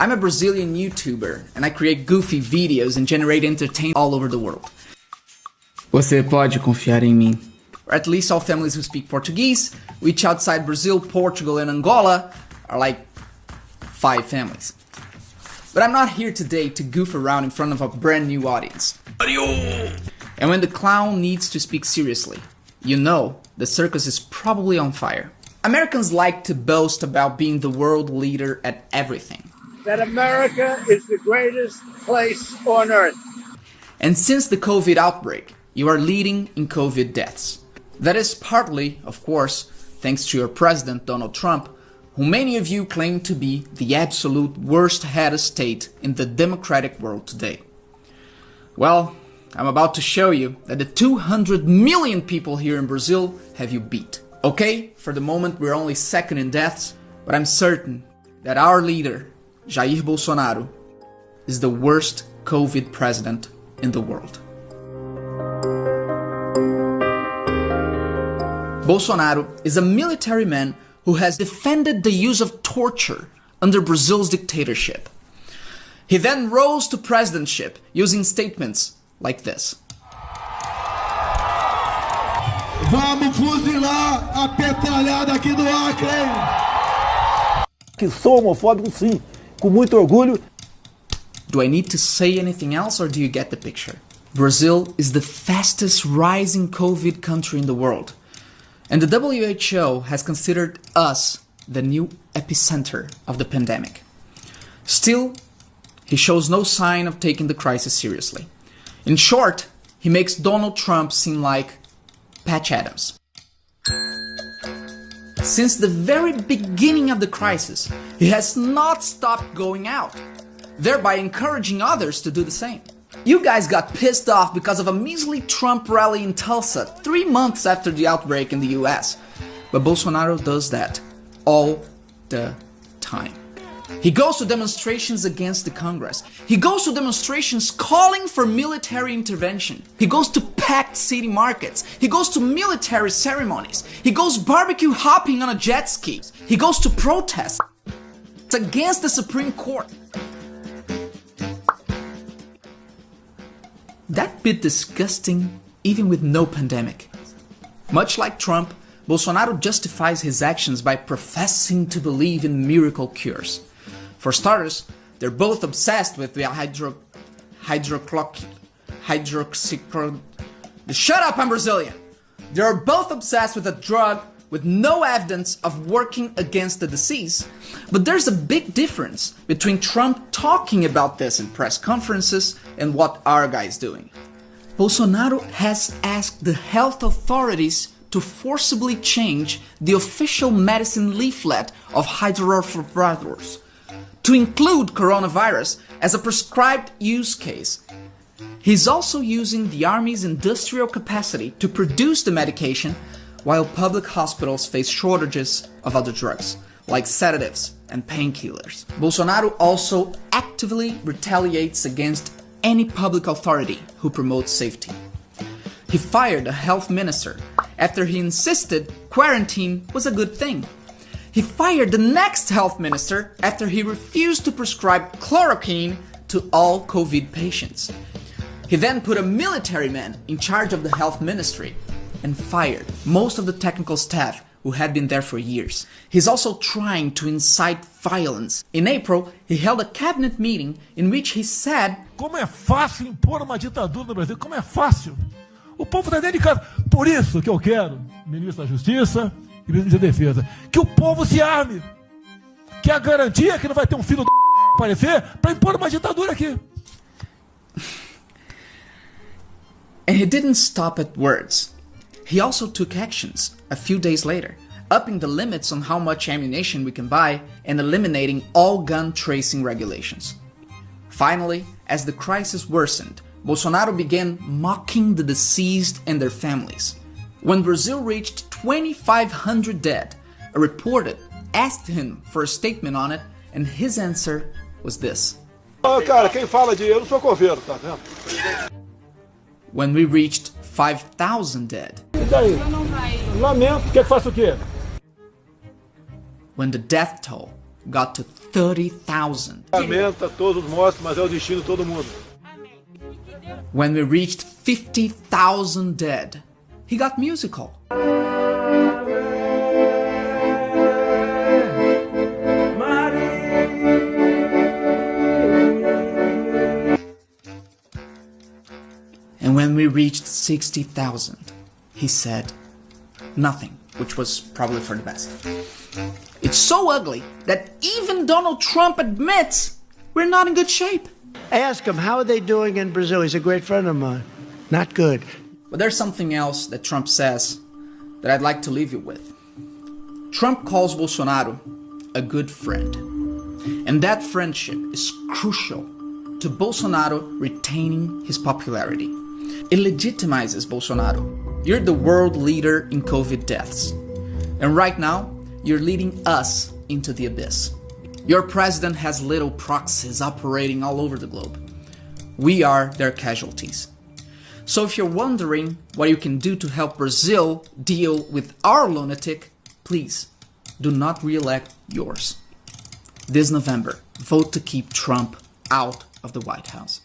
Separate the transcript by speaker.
Speaker 1: I'm a Brazilian YouTuber, and I create goofy videos and generate entertainment all over the world. Você pode confiar em mim. Or at least all families who speak Portuguese, which outside Brazil, Portugal, and Angola are like 5 families. But I'm not here today to goof around in front of a brand new audience. And when the clown needs to speak seriously, you know the circus is probably on fire. Americans like to boast about being the world leader at everything.
Speaker 2: That America is the greatest place on earth.
Speaker 1: And since the COVID outbreak, you are leading in COVID deaths. That is partly, of course, thanks to your president, Donald Trump, who many of you claim to be the absolute worst head of state in the democratic world today. Well, I'm about to show you that the 200 million people here in Brazil have you beat. Okay, for the moment we're only second in deaths, but I'm certain that our leader, Jair Bolsonaro, is the worst COVID president in the world. Bolsonaro is a military man who has defended the use of torture under Brazil's dictatorship. He then rose to presidentship using statements like this.
Speaker 3: Vamos fuzilar a petralhada aqui do Acre!
Speaker 4: Que sou homofóbico, sim, com muito orgulho.
Speaker 1: Do I need to say anything else, or do you get the picture? Brazil is the fastest rising COVID country in the world. And the WHO has considered us the new epicenter of the pandemic. Still, he shows no sign of taking the crisis seriously. In short, he makes Donald Trump seem like Patch Adams. Since the very beginning of the crisis, he has not stopped going out, thereby encouraging others to do the same. You guys got pissed off because of a measly Trump rally in Tulsa 3 months after the outbreak in the US. But Bolsonaro does that all the time. He goes to demonstrations against the Congress. He goes to demonstrations calling for military intervention. He goes to packed city markets. He goes to military ceremonies. He goes barbecue hopping on a jet ski. He goes to protests against the Supreme Court. That bit disgusting even with no pandemic. Much like Trump, Bolsonaro justifies his actions by professing to believe in miracle cures. For starters, they're both obsessed with the Shut up, I'm Brazilian! They're both obsessed with a drug with no evidence of working against the disease. But there's a big difference between Trump talking about this in press conferences and what our guy's doing. Bolsonaro has asked the health authorities to forcibly change the official medicine leaflet of hydrofluorocarbons to include coronavirus as a prescribed use case. He's also using the Army's industrial capacity to produce the medication, while public hospitals face shortages of other drugs, like sedatives and painkillers. Bolsonaro also actively retaliates against any public authority who promotes safety. He fired a health minister after he insisted quarantine was a good thing. He fired the next health minister after he refused to prescribe chloroquine to all COVID patients. He then put a military man in charge of the health ministry and fired most of the technical staff who had been there for years. He's also trying to incite violence. In April, he held a cabinet meeting in which he said,
Speaker 5: Como é fácil impor uma ditadura no Brasil, como é fácil. O povo está dentro de casa. Por isso que eu quero, ministro da Justiça e ministro da Defesa, que o povo se arme. Que a garantia que não vai ter um filho do aparecer para impor uma ditadura aqui.
Speaker 1: And he didn't stop at words. He also took actions a few days later, upping the limits on how much ammunition we can buy and eliminating all gun tracing regulations. Finally, as the crisis worsened, Bolsonaro began mocking the deceased and their families. When Brazil reached 2,500 dead, a reporter asked him for a statement on it, and his answer was this.
Speaker 3: Cara, quem fala de eu não sou coveiro, tá vendo?
Speaker 1: When we reached 5,000 dead.
Speaker 5: E daí? Lamento, quer que faça o quê?
Speaker 1: When the death toll got to 30,000.
Speaker 3: Lamenta todos os mortos, mas é o destino de todo mundo.
Speaker 1: When we reached 50,000 dead, he got musical. And when we reached 60,000, he said nothing, which was probably for the best. It's so ugly that even Donald Trump admits we're not in good shape.
Speaker 2: Ask him, how are they doing in Brazil? He's a great friend of mine. Not good.
Speaker 1: But there's something else that Trump says that I'd like to leave you with. Trump calls Bolsonaro a good friend. And that friendship is crucial to Bolsonaro retaining his popularity. It legitimizes Bolsonaro. You're the world leader in COVID deaths. And right now, you're leading us into the abyss. Your president has little proxies operating all over the globe. We are their casualties. So if you're wondering what you can do to help Brazil deal with our lunatic, please do not re-elect yours. This November, vote to keep Trump out of the White House.